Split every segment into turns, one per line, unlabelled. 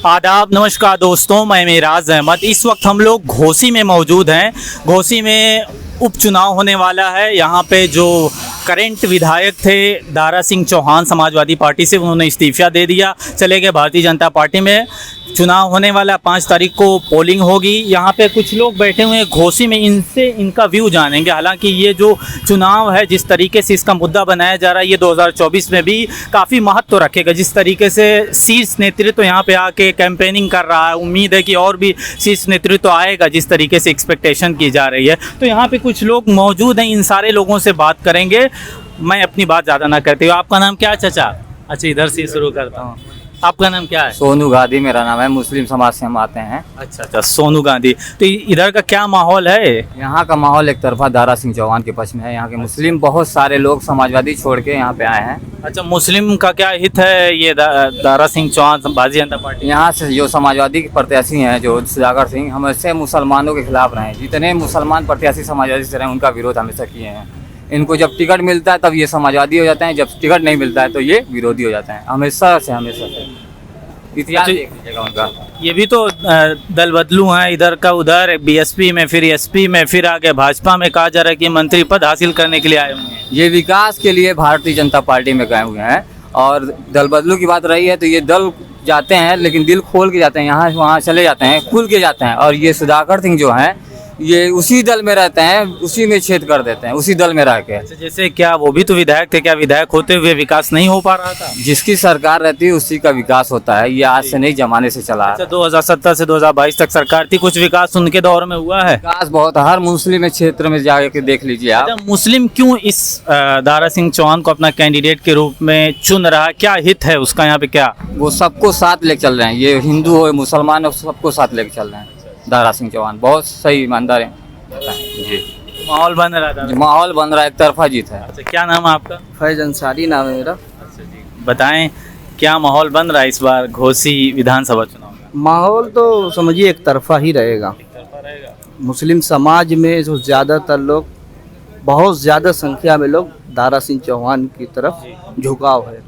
आदाब, नमस्कार दोस्तों, मैं मेराज अहमद। इस वक्त हम लोग घोसी में मौजूद हैं। घोसी में उपचुनाव होने वाला है। यहाँ पे जो करंट विधायक थे दारा सिंह चौहान समाजवादी पार्टी से, उन्होंने इस्तीफा दे दिया, चले गए भारतीय जनता पार्टी में। चुनाव होने वाला 5 तारीख को पोलिंग होगी। यहाँ पे कुछ लोग बैठे हुए हैं घोसी में, इनसे इनका व्यू जानेंगे। हालांकि ये जो चुनाव है, जिस तरीके से इसका मुद्दा बनाया जा रहा है, ये 2024 में भी काफ़ी महत्व रखेगा। जिस तरीके से शीर्ष नेतृत्व यहाँ पे आके कैंपेनिंग कर रहा है, उम्मीद है कि और भी शीर्ष नेतृत्व आएगा, जिस तरीके से एक्सपेक्टेशन की जा रही है। तो यहाँ पे कुछ लोग मौजूद हैं, इन सारे लोगों से बात करेंगे। मैं अपनी बात ज़्यादा ना करती हूँ। आपका नाम क्या है चाचा? अच्छा, इधर से शुरू करता हूँ। आपका नाम क्या है?
सोनू गांधी मेरा नाम है। मुस्लिम समाज से हम आते हैं।
अच्छा, सोनू गांधी। तो इधर का क्या माहौल है?
यहाँ का माहौल एक तरफा दारा सिंह चौहान के पक्ष में है। यहाँ के मुस्लिम बहुत सारे लोग समाजवादी छोड़ के यहाँ पे आए हैं।
अच्छा, मुस्लिम का क्या हित है ये दारा सिंह चौहान भारतीय जनता पार्टी?
यहाँ से जो समाजवादी के प्रत्याशी हैं, जो सुधाकर सिंह, हमेशा मुसलमानों के खिलाफ रहे। जितने मुसलमान प्रत्याशी समाजवादी से रहे, उनका विरोध हमेशा किए हैं। इनको जब टिकट मिलता है तब ये समाजवादी हो जाते हैं, जब टिकट नहीं मिलता है तो ये विरोधी हो जाते हैं। हमेशा से इतिहास देख लीजिएगा उनका।
ये भी तो दल बदलू हैं, इधर का उधर, बीएसपी में, फिर एसपी में, फिर आगे भाजपा में। कहा जा रहा है कि मंत्री पद हासिल करने के लिए आए होंगे।
ये विकास के लिए भारतीय जनता पार्टी में गए हुए हैं। और दल बदलू की बात रही है तो ये दल जाते हैं, लेकिन दिल खोल के जाते हैं, यहाँ वहाँ चले जाते हैं, खुल के जाते हैं। और ये सुधाकर सिंह जो हैं, ये उसी दल में रहते हैं, उसी में छेद कर देते हैं, उसी दल में रह के।
जैसे क्या वो भी तो विधायक थे, क्या विधायक होते हुए विकास नहीं हो पा रहा था?
जिसकी सरकार रहती है उसी का विकास होता है। ये आज से नहीं, जमाने से चला है।
अच्छा, 2017 से 2022 तक सरकार थी, कुछ विकास उनके दौर में हुआ है?
विकास बहुत, हर मुस्लिम क्षेत्र में जाके देख लीजिए आप।
अच्छा, मुस्लिम क्यों इस दारा सिंह चौहान को अपना कैंडिडेट के रूप में चुन रहा है? क्या हित है उसका यहाँ पे? क्या
वो सबको साथ लेके चल रहे हैं, ये हिंदू हो मुसलमान हो, सबको साथ लेके चल रहे हैं। दारा सिंह चौहान बहुत सही ईमानदार है जी।
माहौल बन रहा था?
माहौल बन रहा है, एक तरफा जीत है।
अच्छा, क्या नाम है आपका?
फैज अंसारी नाम है मेरा।
अच्छा जी, बताएं क्या माहौल बन रहा है इस बार घोसी विधानसभा चुनाव में?
माहौल तो समझिए एक तरफा ही रहेगा। मुस्लिम समाज में जो ज़्यादातर लोग, बहुत ज़्यादा संख्या में लोग दारा सिंह चौहान की तरफ झुकाव है।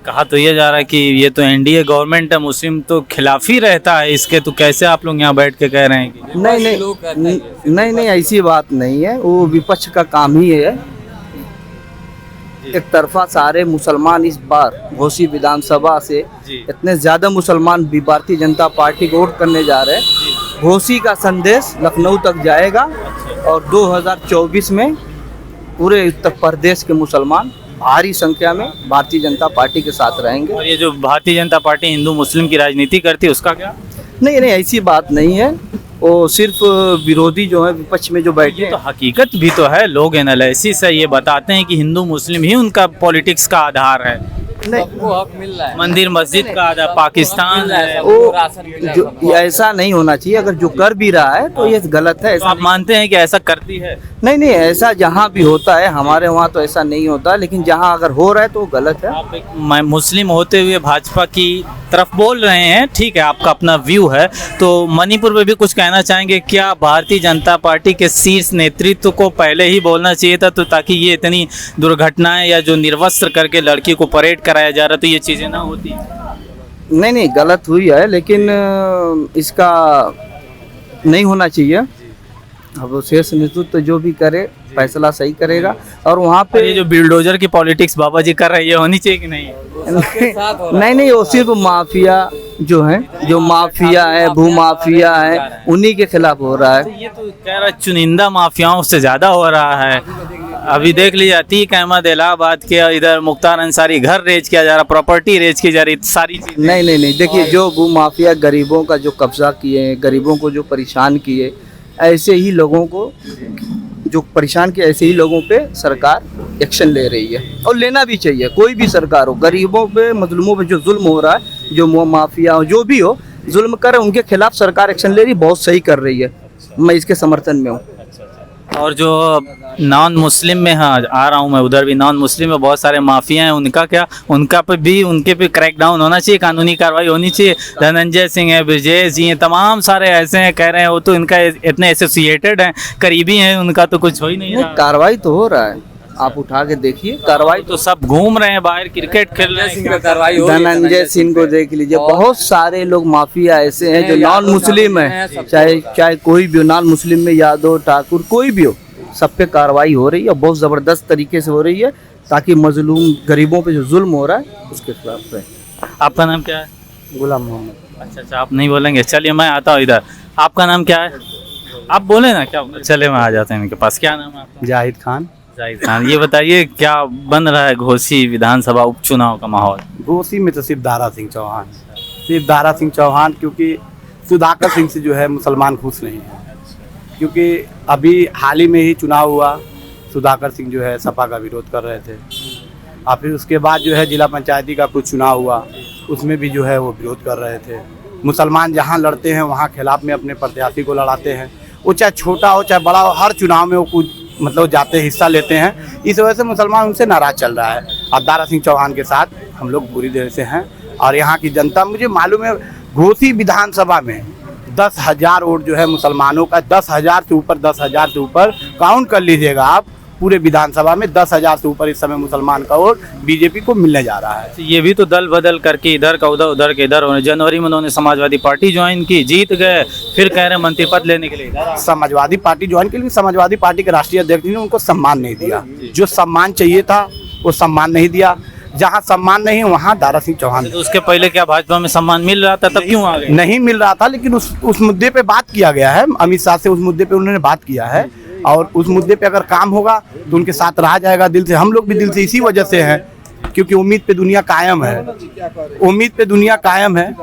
कहा तो ये जा रहा है कि ये तो एनडीए गवर्नमेंट है, मुस्लिम तो खिलाफ ही रहता है इसके, तो कैसे आप लोग यहाँ बैठ के कह रहे हैं कि
नहीं, ऐसी बात नहीं है। वो विपक्ष का काम ही है। एक तरफा सारे मुसलमान इस बार घोसी विधानसभा से इतने ज़्यादा मुसलमान भी भारतीय जनता पार्टी को वोट करने जा रहे हैं। घोसी का संदेश लखनऊ तक जाएगा और 2024 में पूरे उत्तर प्रदेश के मुसलमान भारी संख्या में भारतीय जनता पार्टी के साथ रहेंगे।
और ये जो भारतीय जनता पार्टी हिंदू मुस्लिम की राजनीति करती है, उसका क्या?
नहीं, ऐसी बात नहीं है। वो सिर्फ विरोधी जो है, विपक्ष में जो बैठे,
तो हकीकत भी तो है। लोग एनालिसिस है, ये बताते हैं कि हिंदू मुस्लिम ही उनका पॉलिटिक्स का आधार है।
सबको हक मिल रहा है।
मंदिर मस्जिद का आधार पाकिस्तान है।
वो जो ऐसा नहीं होना चाहिए। अगर जो कर भी रहा है तो ये गलत है।
तो आप मानते हैं कि ऐसा करती है?
नहीं, ऐसा जहाँ भी होता है, हमारे वहाँ तो ऐसा नहीं होता, लेकिन जहाँ अगर हो रहा है तो वो गलत है।
आप एक मुस्लिम होते हुए भाजपा की तरफ बोल रहे हैं, ठीक है, आपका अपना व्यू है। तो मणिपुर में भी कुछ कहना चाहेंगे क्या? भारतीय जनता पार्टी के शीर्ष नेतृत्व को पहले ही बोलना चाहिए था, तो ताकि ये इतनी दुर्घटनाएं या जो निर्वस्त्र करके लड़की को परेड कराया जा रहा, तो ये चीज़ें ना होती?
नहीं, गलत हुई है, लेकिन इसका नहीं होना चाहिए। अब शीर्ष नेतृत्व जो भी करे फैसला सही करेगा। और वहाँ पे
ये जो बिल्डोजर की पॉलिटिक्स बाबा जी कर रही है, होनी चाहिए कि नहीं?
नहीं, वो सिर्फ माफिया जो है, जो माफिया है, भूमाफिया है, उन्हीं के खिलाफ हो रहा है।
ये तो कह रहा चुनिंदा माफियाओं से ज्यादा हो रहा है। अभी देख लीजिए, अतीक अहमद इलाहाबाद के, इधर मुख्तार अंसारी घर रेज किया जा रहा, प्रॉपर्टी रेज की जा रही, सारी चीज।
नहीं, देखिए, जो भूमाफिया गरीबों का जो कब्जा किए, गरीबों को जो परेशान किए, ऐसे ही लोगों को जो परेशान किए, ऐसे ही लोगों पे सरकार एक्शन ले रही है। और लेना भी चाहिए। कोई भी सरकार हो, गरीबों पे, मजलूमों पे जो जुल्म हो रहा है, जो माफिया हो, जो भी हो, जुल्म करे, उनके खिलाफ सरकार एक्शन ले रही है, बहुत सही कर रही है। मैं इसके समर्थन में हूँ।
और जो नॉन मुस्लिम में, हाँ आ रहा हूँ मैं, उधर भी नॉन मुस्लिम में बहुत सारे माफिया हैं, उनका क्या? उनका पे भी, उनके पे क्रैकडाउन होना चाहिए, कानूनी कार्रवाई होनी चाहिए। धनंजय सिंह है, ब्रजेश जी हैं, तमाम सारे ऐसे हैं, कह रहे हैं वो तो इनका इतने एसोसिएटेड हैं, करीबी हैं, उनका तो कुछ हो ही नहीं रहा।
कार्रवाई तो हो रहा है। आप उठा के देखिए, कार्रवाई
तो सब घूम रहे हैं बाहर, क्रिकेट खेल रहे हैं।
कार्रवाई हो
धनंजय सिंह को देख लीजिए, बहुत सारे लोग माफिया ऐसे हैं जो नॉन मुस्लिम है, चाहे कोई भी हो, नॉन मुस्लिम में यादव ठाकुर कोई भी हो, सब पे कार्रवाई हो रही है, बहुत ज़बरदस्त तरीके से हो रही है, ताकि मजलूम गरीबों पे जो जुल्म हो रहा है उसके खिलाफ रहे।
आपका नाम क्या है?
गुलाम मोहम्मद।
अच्छा, आप नहीं बोलेंगे, चलिए मैं आता हूँ इधर। आपका नाम क्या है? आप बोले ना क्या? चले मैं आ जाते हैं इनके पास। क्या नाम है आपका?
जाहिद खान।
जाहिद खान, ये बताइए क्या बन रहा है घोसी विधानसभा उपचुनाव का माहौल?
घोसी में तो सिर्फ दारा सिंह चौहान, सिर्फ दारा सिंह चौहान, क्योंकि सुधाकर सिंह से जो है मुसलमान खुश नहीं है। क्योंकि अभी हाल ही में ही चुनाव हुआ, सुधाकर सिंह जो है सपा का विरोध कर रहे थे, और फिर उसके बाद जो है जिला पंचायती का कुछ चुनाव हुआ, उसमें भी जो है वो विरोध कर रहे थे। मुसलमान जहाँ लड़ते हैं वहाँ खिलाफ में अपने प्रत्याशी को लड़ाते हैं, वो चाहे छोटा हो चाहे बड़ा हो, हर चुनाव में वो कुछ मतलब जाते हिस्सा लेते हैं। इस वजह से मुसलमान उनसे नाराज चल रहा है, और दारा सिंह चौहान के साथ हम लोग पूरी तरह से हैं। और यहाँ की जनता, मुझे मालूम है घोसी विधानसभा में 10,000 वोट जो है मुसलमानों का, 10,000 से ऊपर, 10,000 से ऊपर काउंट कर लीजिएगा आप, पूरे विधानसभा में 10,000 से ऊपर इस समय मुसलमान का वोट बीजेपी को मिलने जा रहा है।
ये भी तो दल बदल करके इधर का उधर, उधर के इधर होने। जनवरी में उन्होंने समाजवादी पार्टी ज्वाइन की, जीत गए, फिर कह रहे मंत्री पद लेने के लिए
समाजवादी पार्टी ज्वाइन के लिए समाजवादी पार्टी के राष्ट्रीय अध्यक्ष ने उनको सम्मान नहीं दिया, जो सम्मान चाहिए था वो सम्मान नहीं दिया। जहाँ सम्मान नहीं वहाँ दारा सिंह चौहान।
तो उसके पहले क्या भाजपा में सम्मान मिल रहा था, तब क्यों आ गए?
नहीं मिल रहा था, लेकिन उस मुद्दे पे बात किया गया है, अमित शाह से उस मुद्दे पे उन्होंने बात किया है, और उस मुद्दे पे अगर काम होगा तो उनके साथ रहा जाएगा दिल से। हम लोग भी दिल से इसी वजह से हैं, क्योंकि उम्मीद पे दुनिया कायम है, उम्मीद पे दुनिया कायम है,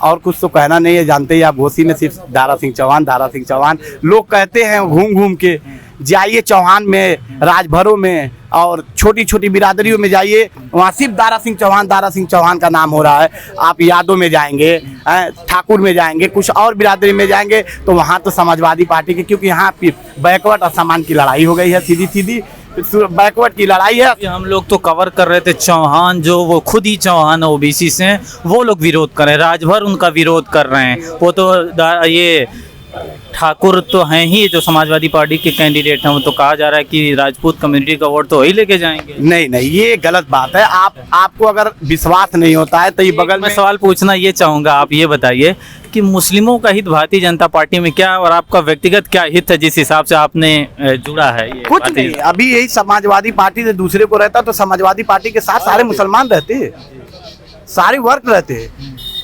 और कुछ तो कहना नहीं है। जानते ही आप, घोसी में सिर्फ दारा सिंह चौहान, दारा सिंह चौहान। लोग कहते हैं घूम घूम के, जाइए चौहान में, राजभरों में और छोटी छोटी बिरादरियों में जाइए, वहाँ सिर्फ दारा सिंह चौहान, दारा सिंह चौहान का नाम हो रहा है। आप यादव में जाएंगे, ठाकुर में जाएंगे, कुछ और बिरादरी में जाएंगे तो वहाँ तो समाजवादी पार्टी के, क्योंकि यहाँ बैकवर्ड और सामान की लड़ाई हो गई है, सीधी सीधी बैकवर्ड की लड़ाई है।
हम लोग तो कवर कर रहे थे चौहान, जो वो खुद ही चौहान ओबीसी से हैं, वो लोग विरोध कर रहे हैं, राजभर उनका विरोध कर रहे हैं। वो तो ये ठाकुर तो हैं ही जो समाजवादी पार्टी के कैंडिडेट हैं, वो तो कहा जा रहा है कि राजपूत कम्युनिटी का वोट तो वही लेके जाएंगे।
नहीं नहीं, ये गलत बात है। आपको अगर विश्वास नहीं होता है तो ये बगल में
सवाल पूछना ये चाहूँगा, आप ये बताइए कि मुस्लिमों का हित भारतीय जनता पार्टी में क्या है, और आपका व्यक्तिगत क्या हित है जिस हिसाब से आपने जुड़ा है? ये
कुछ नहीं, अभी यही समाजवादी पार्टी से दूसरे को रहता तो समाजवादी पार्टी के साथ सारे मुसलमान रहते, सारे वर्ग रहते,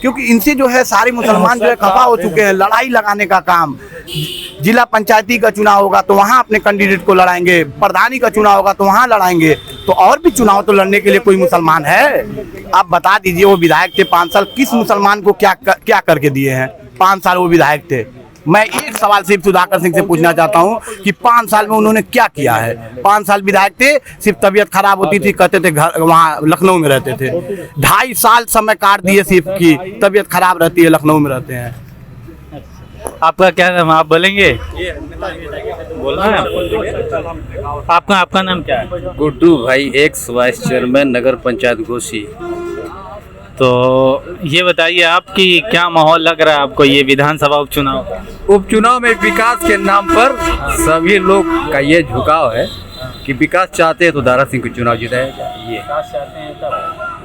क्योंकि इनसे जो है सारे मुसलमान जो है खफा हो चुके हैं। लड़ाई लगाने का काम, जिला पंचायती का चुनाव होगा तो वहाँ अपने कैंडिडेट को लड़ाएंगे, प्रधानी का चुनाव होगा तो वहाँ लड़ाएंगे, तो और भी चुनाव तो लड़ने के लिए कोई मुसलमान है? आप बता दीजिए, वो विधायक थे 5 साल, किस मुसलमान को क्या करके दिए हैं? 5 साल वो विधायक थे। मैं एक सवाल सिर्फ सुधाकर सिंह से पूछना चाहता हूं कि 5 साल में उन्होंने क्या किया है? 5 साल विधायक थे, सिर्फ तबीयत खराब होती थी, कहते थे घर, वहाँ लखनऊ में रहते थे। 2.5 साल समय काट दिए सिर्फ की तबीयत खराब रहती है, लखनऊ में रहते हैं।
आपका क्या नाम, आप बोलेंगे? बोलना है आपका नाम क्या है?
गुड्डू भाई, एक्स वाइस चेयरमैन नगर पंचायत घोसी।
तो ये बताइए आपकी क्या माहौल लग रहा है आपको ये विधानसभा उपचुनाव का?
उपचुनाव में विकास के नाम पर सभी लोग का ये झुकाव है कि विकास चाहते हैं तो दारा सिंह को चुनाव जिताया जाए, ये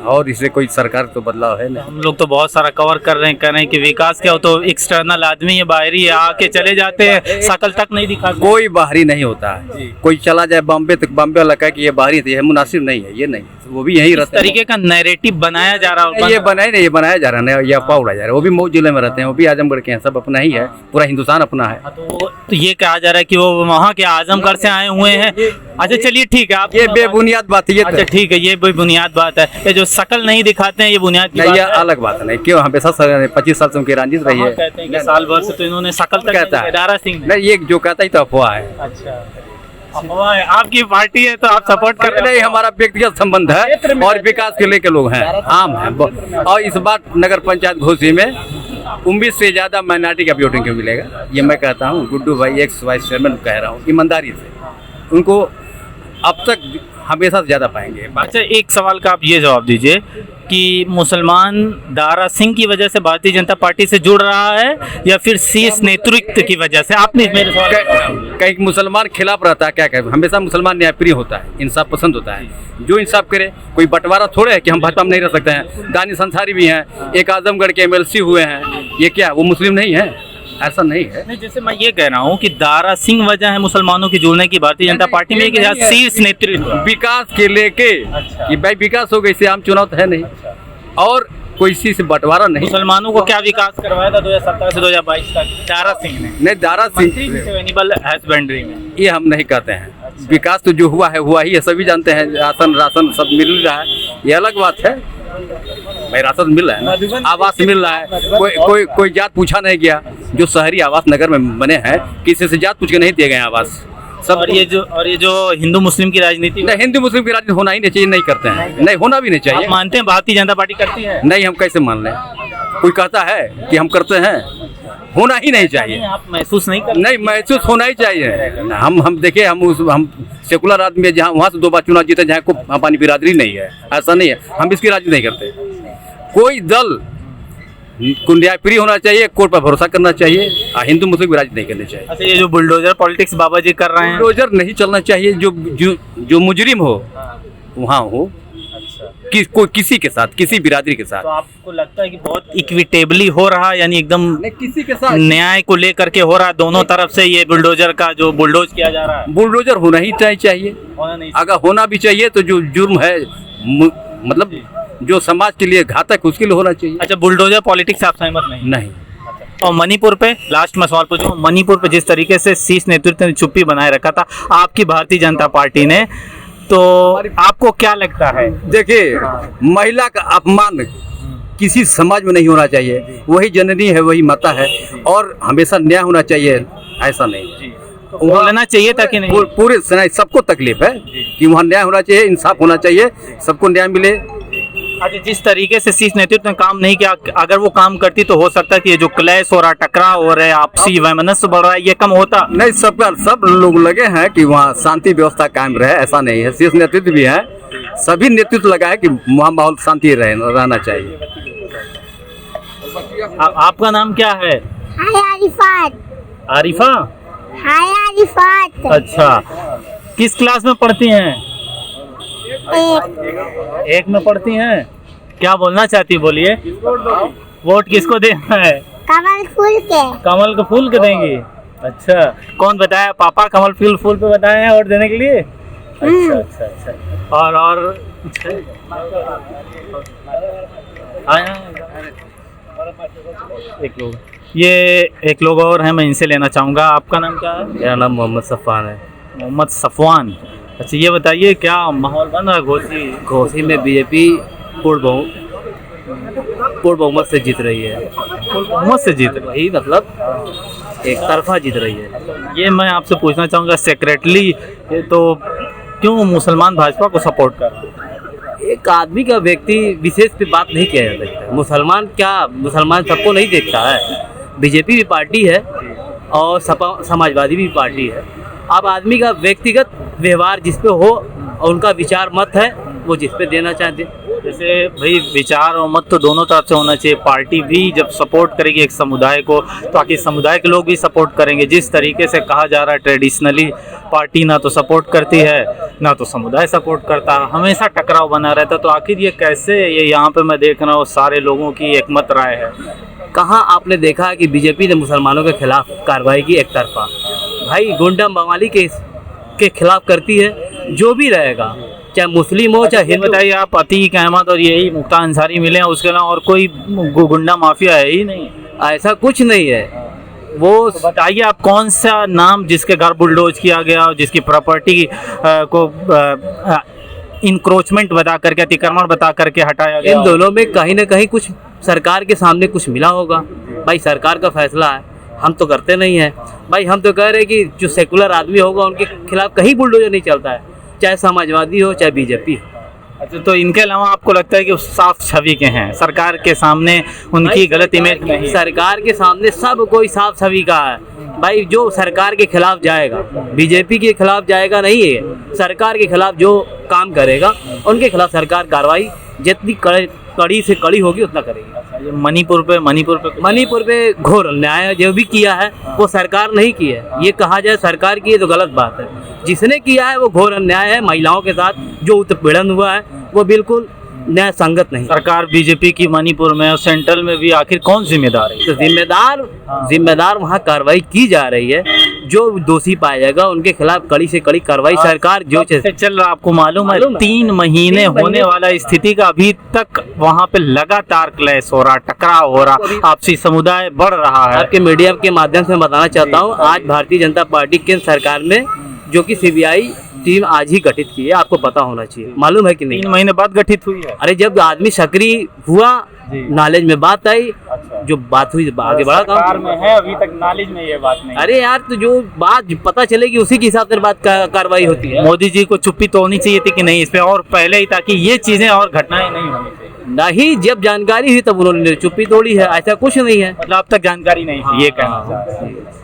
और इससे कोई सरकार तो बदलाव है ना।
हम लोग तो बहुत सारा कवर कर रहे हैं, कह रहे हैं कि विकास क्या हो, तो एक्सटर्नल आदमी है, बाहरी है, आके चले जाते हैं, शकल तक नहीं दिखा।
कोई बाहरी नहीं होता है, कोई चला जाए बॉम्बे तक, बॉम्बे वाला कहे कि ये बाहरी है, ये मुनासिब नहीं है, ये नहीं, वो भी यही रहते हैं।
तरीके का नैरेटिव बनाया जा रहा है,
ये बनाया जा रहा है, ये अफवाह उड़ाया जा रहा है। वो भी मऊ जिले में रहते हैं, वो भी आजमगढ़ के हैं, सब अपना ही है, पूरा हिंदुस्तान अपना है।
तो ये कहा जा रहा है कि वो वहाँ के आजमगढ़ से आए हुए हैं। अच्छा चलिए ठीक है, आप
ये बेबुनियाद बात है।
अच्छा ठीक है, ये बेबुनियाद बात है, ये जो शकल नहीं दिखाते हैं ये बुनियाद की बात
ये
है।
अलग बात नहीं, क्यों हमेशा 25 साल से उनकी रंजित रही है।
कहते हैं कि साल भर से तो इन्होंने शकल तक
कहता है
दारा सिंह ने।
नहीं, ये जो कहता ही तो अफवाह है।
अच्छा अफवाह है, आपकी पार्टी है तो आप सपोर्ट कर रहे
नहीं, हमारा व्यक्तिगत संबंध है और विकास के लेके लोग हैं, आम है। और इस बार नगर पंचायत घोसी में 19 से ज्यादा माइनॉरिटी का वोटिंग क्यों मिलेगा, ये मैं कहता हूँ। गुड्डू भाई एक्स वाइस चेयरमैन कह रहा हूँ, ईमानदारी से उनको अब तक हमेशा से ज्यादा पाएंगे।
अच्छा एक सवाल का आप ये जवाब दीजिए कि मुसलमान दारा सिंह की वजह से भारतीय जनता पार्टी से जुड़ रहा है या फिर शीर्ष नेतृत्व की वजह से? आपने मेरे सवाल
कहीं मुसलमान खिलाफ रहता है क्या कहे, हमेशा मुसलमान न्यायप्रिय होता है, इंसाफ पसंद होता है, जो इंसाफ करे। कोई बंटवारा थोड़े है कि हम भाजपा में नहीं रह सकते हैं। दानिश अंसारी भी हैं, एक आजमगढ़ के एमएलसी हुए हैं, ये क्या वो मुस्लिम नहीं है? ऐसा नहीं है।
नहीं, जैसे मैं ये कह रहा हूँ कि दारा सिंह वजह है मुसलमानों की जुड़ने की भारतीय जनता पार्टी में कि शीर्ष नेतृत्व
विकास के लेके कि भाई विकास हो गई, इससे आम चुनाव तो है नहीं और कोई इसी से बंटवारा नहीं।
मुसलमानों को क्या विकास करवाया था 2017 से 2022 तक दारा सिंह ने?
नहीं, दारा सिंह
एनिमल हस्बेंड्री में
ये हम नहीं कहते हैं। विकास तो जो हुआ है हुआ ही है, सभी जानते हैं। राशन सब मिल रहा है, ये अलग बात है। भाई राशन मिल रहा है, आवास मिल रहा है, कोई जात पूछा नहीं गया। जो शहरी आवास नगर में बने हैं किसी से जात पूछ के नहीं दिए गए आवास सब।
और ये जो हिंदू मुस्लिम की राजनीति
नहीं, हिंदू मुस्लिम की राजनीति होना ही नहीं चाहिए, नहीं करते हैं, नहीं होना भी नहीं चाहिए।
आप मानते हैं भारतीय जनता पार्टी करती है?
नहीं, हम कैसे मान लें? कोई कहता है कि हम करते हैं, होना ही नहीं चाहिए।
आप महसूस नहीं करते?
नहीं, महसूस होना ही चाहिए। हम देखिए, हम सेकुलर आदमी है, जहाँ वहाँ से 2 बार चुनाव जीते, जहाँ को हमारी बिरादरी नहीं है, ऐसा नहीं है। हम इसकी राजनीति नहीं करते। कोई दल को न्यायप्रिय होना चाहिए, कोर्ट पर भरोसा करना चाहिए, हिंदू मुस्लिम की राजनीति नहीं करनी चाहिए।
अच्छा, ये जो बुलडोजर पॉलिटिक्स बाबा जी कर रहे हैं,
बुलडोजर नहीं चलना चाहिए। जो मुजरिम हो वहाँ हो, कोई किसी के साथ, किसी बिरादरी के साथ।
तो आपको लगता है कि बहुत इक्विटेबली हो रहा है, यानी एकदम
किसी के साथ
न्याय को लेकर के हो रहा है, दोनों तरफ से ये बुलडोजर का जो बुलडोज किया जा रहा है?
बुलडोजर होना ही चाहिए।
होना नहीं
अगर होना भी चाहिए तो जो जुर्म है, मतलब जो समाज के लिए घातक, उसके लिए होना चाहिए।
अच्छा, बुलडोजर पॉलिटिक्स आप सहमत नहीं?
नहीं।
और मणिपुर पे लास्ट में सवाल पूछूं, मणिपुर पे जिस तरीके से शीर्ष नेतृत्व ने चुप्पी बनाए रखा था आपकी भारतीय जनता पार्टी ने, तो आपको क्या लगता है?
देखिए, महिला का अपमान किसी समाज में नहीं होना चाहिए। वही जननी है, वही माता है, और हमेशा न्याय होना चाहिए, ऐसा नहीं।
बोलना चाहिए था कि नहीं?
पूरे सबको तकलीफ है कि वहाँ न्याय होना चाहिए, इंसाफ होना चाहिए, सबको न्याय मिले।
अच्छा, जिस तरीके से शीर्ष नेतृत्व ने काम नहीं किया, अगर वो काम करती तो हो सकता है कि ये जो क्लैश हो रहा, टकराव हो रहा है, आपसी वैमनस्य बढ़ रहा है, ये कम होता?
नहीं, सब लोग लगे हैं कि वहाँ शांति व्यवस्था कायम रहे, ऐसा नहीं है। शीर्ष नेतृत्व भी है, सभी नेतृत्व लगा है कि वहाँ माहौल शांति रहना चाहिए।
आपका नाम क्या है? आरिफा? अच्छा, किस क्लास में पढ़ती हैं? एक में पढ़ती हैं। क्या बोलना चाहती, बोलिए। वोट किसको देना है?
कमल फूल के।
कमल के फूल के देंगी? अच्छा, कौन बताया? पापा कमल फूल पे बताए हैं वोट देने के लिए? अच्छा। और एक लोग और हैं, मैं इनसे लेना चाहूँगा। आपका नाम क्या है?
मेरा नाम मोहम्मद सफ़ान है।
मोहम्मद सफ़वान। अच्छा, ये बताइए क्या माहौल बन रहा है
घोसी में? बीजेपी पूर्ण बहुमत से जीत रही है।
बहुमत से जीत रही,
मतलब एक तरफा जीत रही है।
ये मैं आपसे पूछना चाहूँगा सेक्रेटली, ये तो क्यों मुसलमान भाजपा को सपोर्ट कर रहे हैं?
एक आदमी का व्यक्ति विशेष पे बात नहीं किया जा सकता। मुसलमान सबको नहीं देखता है। बीजेपी भी पार्टी है और समाजवादी भी पार्टी है। अब आदमी का व्यक्तिगत व्यवहार जिस पे हो और उनका विचार मत है वो जिस पे देना चाहते।
जैसे भाई विचार और मत तो दोनों तरफ से होना चाहिए। पार्टी भी जब सपोर्ट करेगी एक समुदाय को तो आखिर समुदाय के लोग भी सपोर्ट करेंगे। जिस तरीके से कहा जा रहा है ट्रेडिशनली पार्टी ना तो सपोर्ट करती है ना तो समुदाय सपोर्ट करता है, हमेशा टकराव बना रहता है। तो आखिर ये कैसे, ये यहाँ पे मैं देख रहा हूँ सारे लोगों की एकमत राय है।
कहाँ आपने देखा कि बीजेपी ने मुसलमानों के खिलाफ कार्रवाई की एक तरफा? भाई गुंडा बवाली के खिलाफ करती है। जो भी रहेगा, चाहे मुस्लिम हो चाहे हिंदू।
बताइए आप, अतीक अहमद और यही मुक्ता अंसारी मिले हैं, उसके अलावा और कोई गुंडा माफिया है ही नहीं?
ऐसा कुछ नहीं है। वो
बताइए आप कौन सा नाम जिसके घर बुलडोज किया गया और जिसकी प्रॉपर्टी को इंक्रोचमेंट बता करके, अतिक्रमण बता करके हटाया गया?
इन दोनों में कहीं ना कहीं कुछ सरकार के सामने कुछ मिला होगा। भाई सरकार का फैसला है, हम तो करते नहीं हैं। भाई हम तो कह रहे हैं कि जो सेकुलर आदमी होगा उनके खिलाफ कहीं बुलडोजर नहीं चलता है, चाहे समाजवादी हो चाहे बीजेपी हो।
अच्छा, तो इनके अलावा आपको लगता है कि वो साफ छवि के हैं, सरकार के सामने उनकी गलत इमेज नहीं?
सरकार के सामने सब कोई साफ छवि का है। भाई जो सरकार के खिलाफ जाएगा, बीजेपी के खिलाफ जाएगा नहीं है, सरकार के खिलाफ जो काम करेगा उनके खिलाफ सरकार कार्रवाई जितनी कड़ी से कड़ी होगी उतना करेगी।
ये मणिपुर पे
मणिपुर पे घोर अन्याय जो भी किया है वो सरकार नहीं की है, ये कहा जाए सरकार की है तो गलत बात है। जिसने किया है वो घोर अन्याय है। महिलाओं के साथ जो उत्पीड़न हुआ है वो बिल्कुल न्याय संगत नहीं।
सरकार बीजेपी की मणिपुर में और सेंट्रल में भी आखिर कौन जिम्मेदार है?
तो जिम्मेदार वहाँ कार्रवाई की जा रही है। जो दोषी पाया जाएगा उनके खिलाफ कड़ी से कड़ी कार्रवाई सरकार जो
से चल रहा, आपको मालूम है 3 महीने होने वाला स्थिति का अभी तक वहाँ पे लगातार क्लैश हो रहा, टकराव हो रहा, आपसी समुदाय बढ़ रहा है।
आपके मीडिया के माध्यम से बताना चाहता हूँ, आज भारतीय जनता पार्टी केंद्र सरकार में जो कि सीबीआई टीम आज ही गठित की है, आपको पता होना चाहिए, मालूम है कि नहीं?
3 महीने बाद गठित हुई है।
अरे जब आदमी सक्रिय हुआ, नॉलेज में बात आई, जो बात हुई आगे बढ़ा
सरकार में है, अभी तक नॉलेज में ये बात नहीं।
अरे यार, तो जो बात पता चलेगी उसी के हिसाब से बात कार्रवाई होती है।
मोदी जी को चुप्पी तो होनी चाहिए थी कि नहीं इस पे, और पहले ही, ताकि ये चीजें और घटनाएं नहीं होनी चाहिए।
नहीं, जब जानकारी हुई तब उन्होंने चुप्पी तोड़ी है, ऐसा कुछ नहीं है।
मतलब अब तक जानकारी नहीं थी, ये कहना चाह रहे हैं।